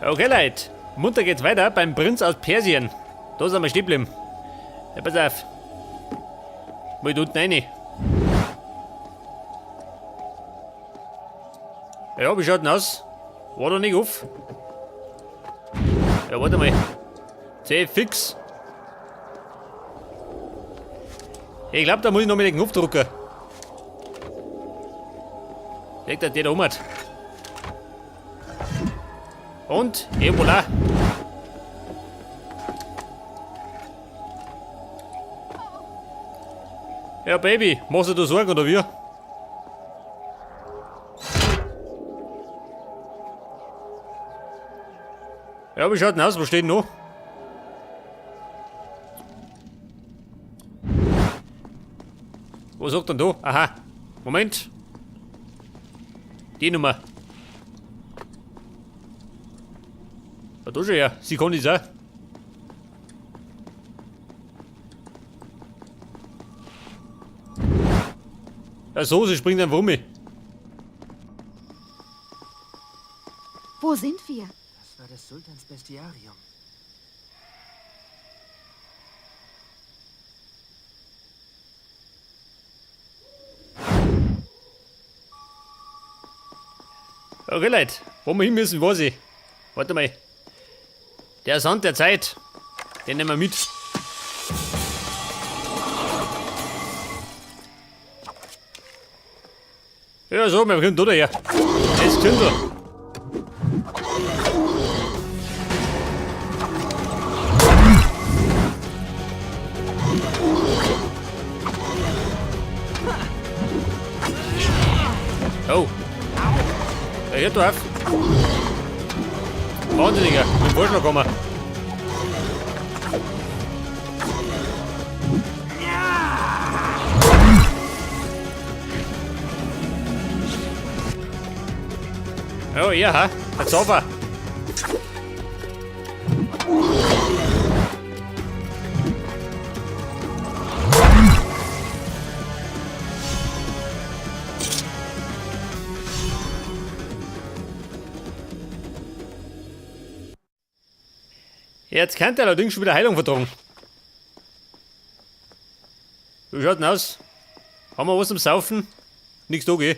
Okay, Leute. Munter geht's weiter beim Prinz aus Persien. Da sind wir stehen geblieben. Ja, pass auf. Wo ich unten rein? Ja, wie schaut denn aus? War da nicht auf? Ja, warte mal. C fix. Ich glaube, da muss ich noch mit den Knopf drücken. Legt der da um hat. Und, voilà. Ja, Baby, machst du dir Sorgen oder wie? Ja, wie schaut denn aus? Was steht denn noch? Was sagt denn da? Aha. Moment. Die Nummer. Ja, da schon her. Sie kann das auch. Ja, so, sie springt einfach um mich. Wo sind wir? Das war des Sultans Bestiarium. Okay, Leute. Wo wir hin müssen, weiß ich. Warte mal. Der Sand der Zeit. Den nehmen wir mit. Ja, so, wir können da her. Jetzt können wir. Oh. Ja, hört doch auf. Wahnsinniger, mit dem Vorschlag kommen. Oh ja, ha? Ein Zauber. Jetzt kann der allerdings schon wieder Heilung vertragen. Wie schaut denn aus? Haben wir was zum Saufen? Nichts da, gell?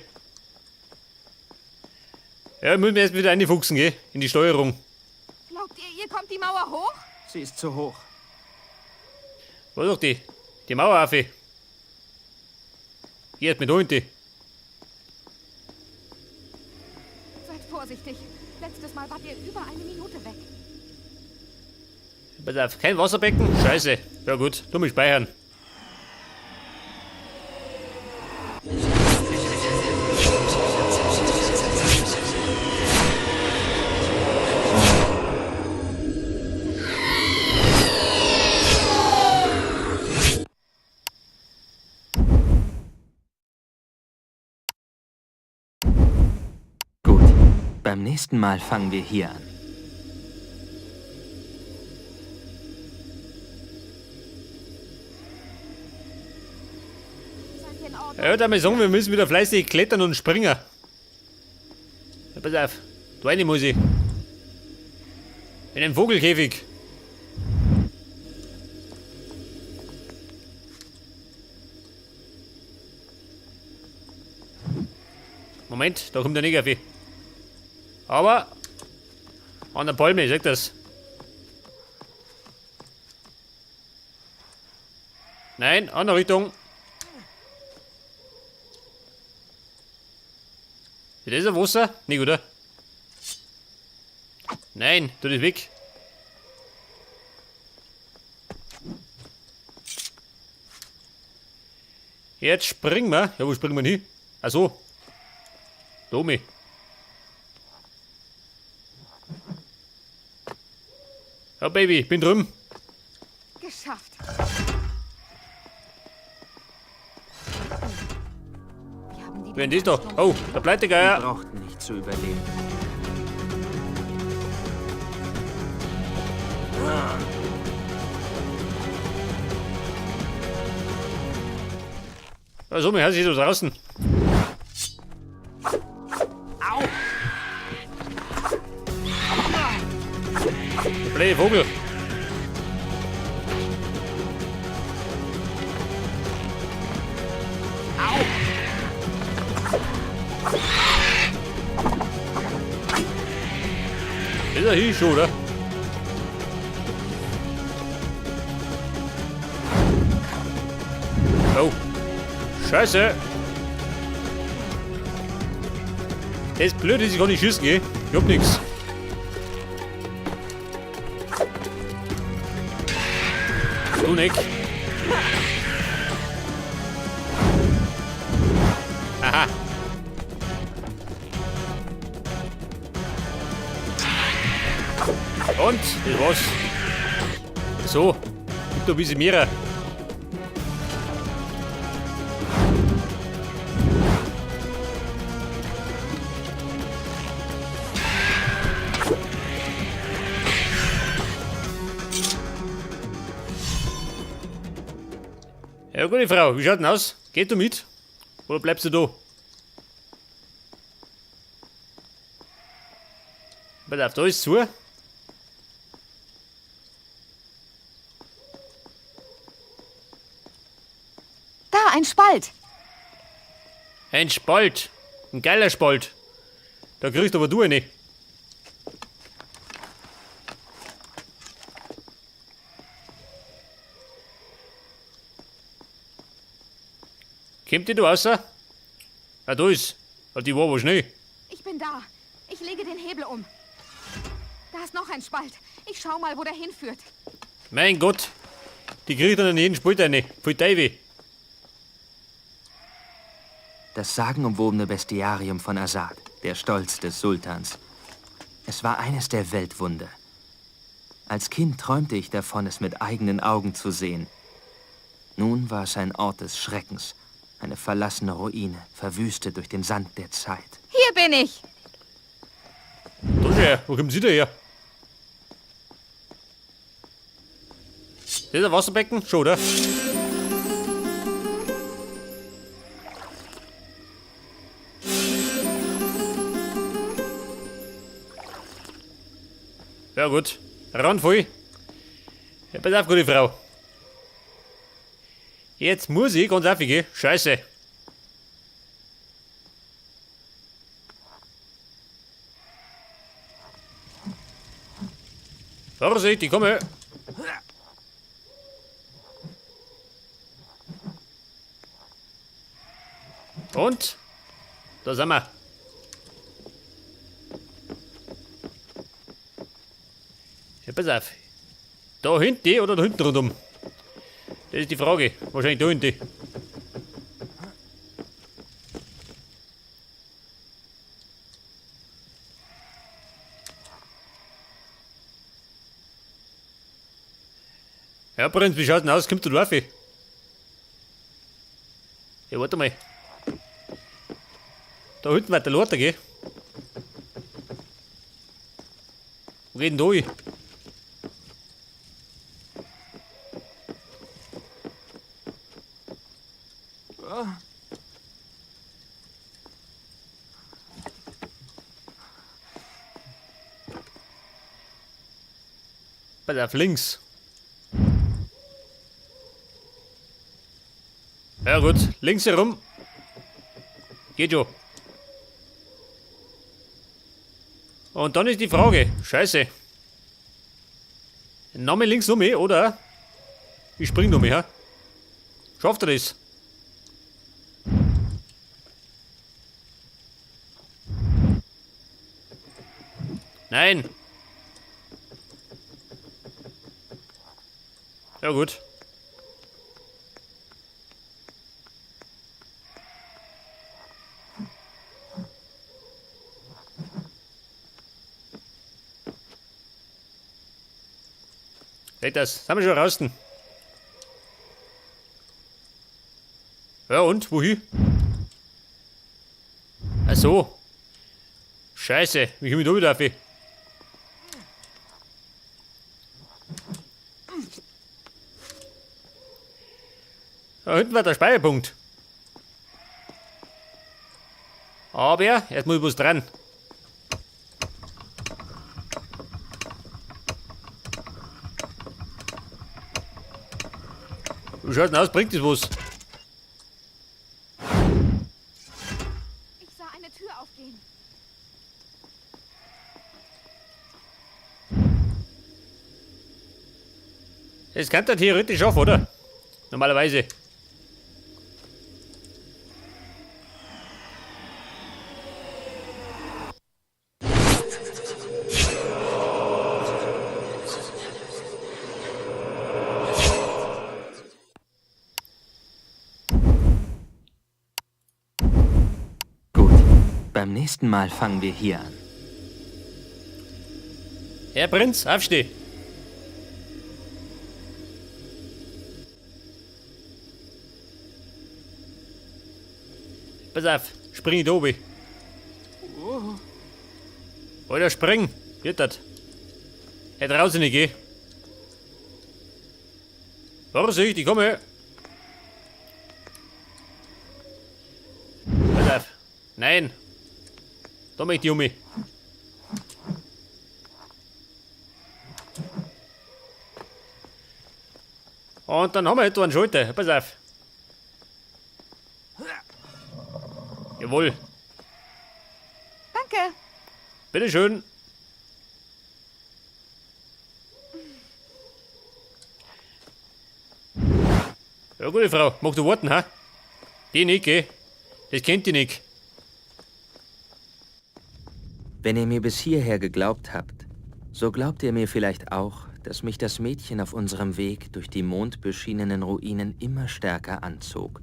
Ja, müssen wir jetzt wieder reinfuchsen, gell? In die Steuerung. Glaubt ihr, ihr kommt die Mauer hoch? Sie ist zu hoch. Was sagt die? Die Mauer auf. Geht mit unten. Seid vorsichtig. Letztes Mal wart ihr über eine Minute weg. Pass auf, kein Wasserbecken? Scheiße. Ja gut, du mich speichern. Gut. Beim nächsten Mal fangen wir hier an. Seid ihr in Ordnung? Ja, da mal sagen, wir müssen wieder fleißig klettern und springen. Ja, pass auf, da rein muss ich. In den Vogelkäfig. Moment, da kommt der Neger. Aber an der Palme, sag das. Nein, andere Richtung. Ist das ein Wasser? Nicht, oder? Nein, tu das weg. Jetzt springen wir. Ja, wo springen wir hin? Ach so. Da oben. Ja, Baby, bin drüben. Geschafft. Wie haben die Wenn denn das doch. Oh, der Wir Pleitegeier. brauchten nicht zu überleben. Also, mir hört sich so draußen. Au! Blöde Vogel. Ist er hier schon, oder? Oh. Scheiße. Das ist blöd, dass ich gar nicht schießen gehe. Ich hab nix. Du nicht. Aha. Und, das war's. So, gib doch ein bisschen mehr. Ja, gute Frau, wie schaut denn aus? Geht du mit? Oder bleibst du da? Pass auf, da ist zu. Da, ein Spalt. Ein Spalt. Ein geiler Spalt. Da kriegst aber du eine. Kommt die da raus? Ah, da ist. Die war aber schnell. Ich bin da. Ich lege den Hebel um. Da ist noch ein Spalt. Ich schau mal, wo der hinführt. Mein Gott. Die kriegt dann in jeden Spalt eine. Voll weh. Das sagenumwobene Bestiarium von Azad, der Stolz des Sultans. Es war eines der Weltwunder. Als Kind träumte ich davon, es mit eigenen Augen zu sehen. Nun war es ein Ort des Schreckens. Eine verlassene Ruine, verwüstet durch den Sand der Zeit. Hier bin ich. Da ist er. Wo kommt sie da her? Das ist ein Wasserbecken? Schon, oder? Ja gut. Ran voll. Ja, pass auf, gute Frau. Jetzt muss ich ganz aufgehen. Scheiße. Vorsicht, ich komme. Und? Da sind wir. Ja, pass auf. Da hinten oder da hinten rundum? Das ist die Frage. Wahrscheinlich da hinten. Ja, Prinz, wie schaut denn aus? Kommt du da rauf? Ja, warte mal. Da hinten wird der Lothar gehen. Wo geht denn da hin? Pass auf, links. Ja gut, links herum. Geht schon. Und dann ist die Frage, scheiße. Name links noch mehr, oder? Ich spring noch mehr. Schafft er das? Nein. Ja gut. Seht das? Sind wir schon draußen? Ja und? Wohin? Ach so. Scheiße, wie komme ich da wieder auf? Da hinten war der Speicherpunkt. Aber erst muss ich was dran. Wie schaut denn aus? Bringt das was? Ich sah eine Tür aufgehen. Das kann der theoretisch schaffen, oder? Normalerweise. Gut, beim nächsten Mal fangen wir hier an. Herr Prinz, aufsteh. Pass auf, spring da oben. Oder spring, geht das. Hey, draußen nicht gehen. Vorsicht, ich komme. Pass auf. Nein. Da möchte ich um mich. Und dann haben wir etwa einen Schalter. Pass auf. Jawohl. Danke. Bitteschön. Ja, gute Frau. Mag du warten, ha? Die nicht, gell? Das kennt die nicht. Wenn ihr mir bis hierher geglaubt habt, so glaubt ihr mir vielleicht auch, dass mich das Mädchen auf unserem Weg durch die mondbeschienenen Ruinen immer stärker anzog.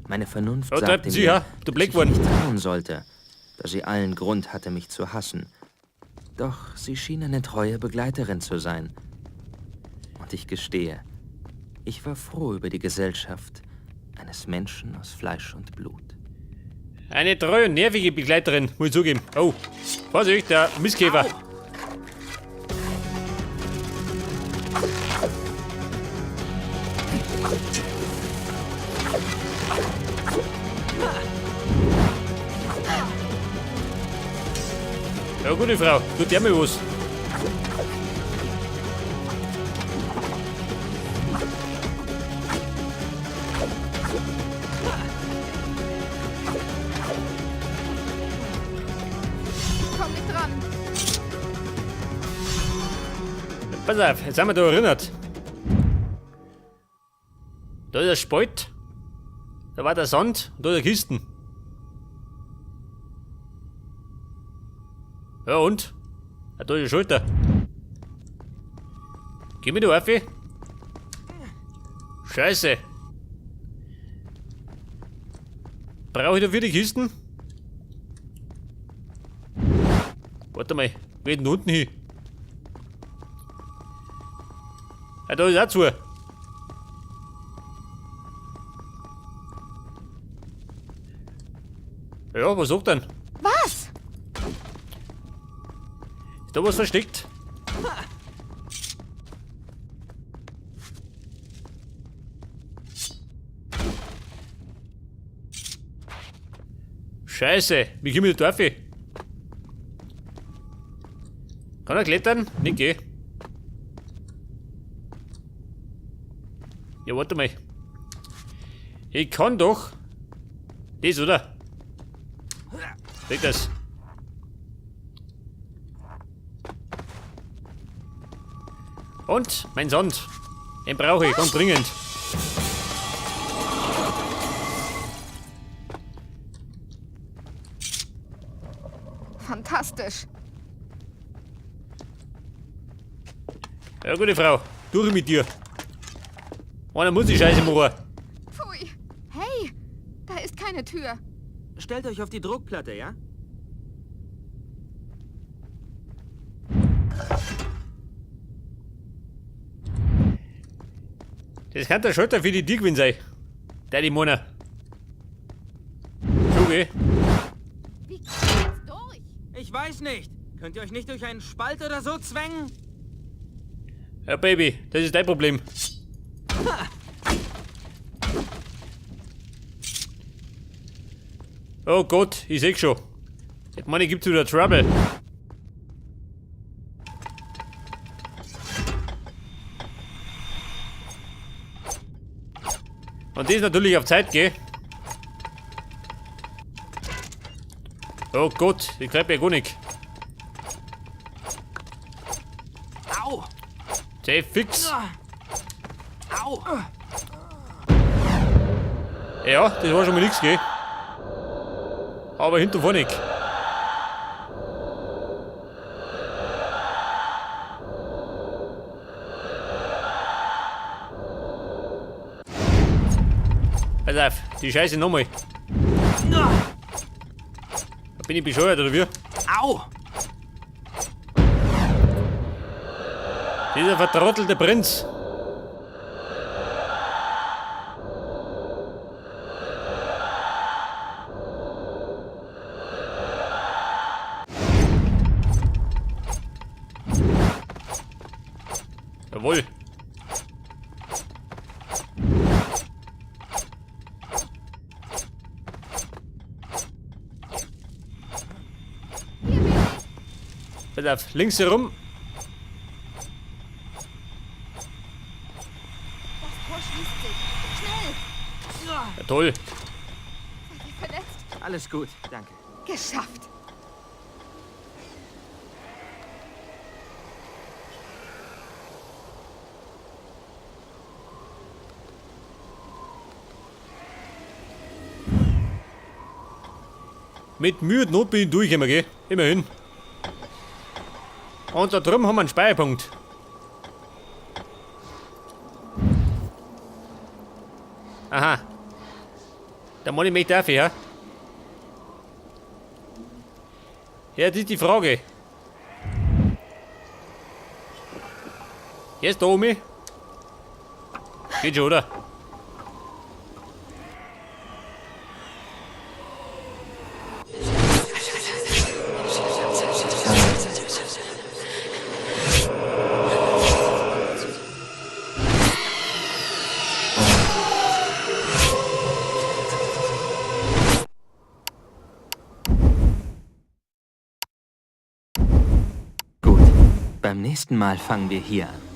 Meine Vernunft Ja, sagte treibten Sie, mir, ja? Du dass ich ihr Blackwurm. nicht trauen sollte, da sie allen Grund hatte, mich zu hassen. Doch sie schien eine treue Begleiterin zu sein. Und ich gestehe, ich war froh über die Gesellschaft eines Menschen aus Fleisch und Blut. Eine treue und nervige Begleiterin, muss ich zugeben. Oh, Vorsicht, der Mistkäfer. Ja, gute Frau, tut der mir was. Komm nicht dran. Pass auf, jetzt haben wir da erinnert. Da ist ein Spalt, da war der Sand und da ist eine Kisten. Ja und? Ja, da ist die Schulter. Geh mir da auf. Scheiße. Brauche ich dafür die Kisten? Warte mal, geht denn da unten hin? Ja, da ist auch zu. Ja, was sagt denn? Was? Ist da was versteckt? Scheiße, wie komme ich da drauf? Kann er klettern? Nicht geh. Ja, warte mal. Ich kann doch. Das, oder? Weg das. Und mein Sand. Den brauche ich ganz dringend. Fantastisch. Ja, gute Frau. Durch mit dir. Einer muss die Scheiße machen. Pfui. Hey, da ist keine Tür. Stellt euch auf die Druckplatte, ja? Das kann der Schotter für die Diegwin sein. Der die Mona. So geh. Wie kommt jetzt durch? Ich weiß nicht. Könnt ihr euch nicht durch einen Spalt oder so zwängen? Ja, Baby, das ist dein Problem. Oh Gott, ich seh schon. Ich meine, gibt's wieder Trouble. Und das natürlich auf Zeit, gell? Oh Gott, ich glaube ja gar nicht. Au! Sehr fix. Au! Ja, das war schon mal nichts, gell? Aber hinten war nicht. Pass auf, die Scheiße nochmal. Bin ich bescheuert oder wie? Au! Dieser vertrottelte Prinz. Jawohl. Pass auf, links herum. Das Tor schließt sich. Schnell! Ja, toll. Seid ihr verletzt? Alles gut, danke. Geschafft. Mit Mühe und Not bin ich durch immer, gell? Immerhin. Und da drüben haben wir einen Speicherpunkt. Aha. Da muss ich mich dafür, ja? Ja, das ist die Frage. Jetzt da oben. Geht schon, oder? Gut, beim nächsten Mal fangen wir hier an.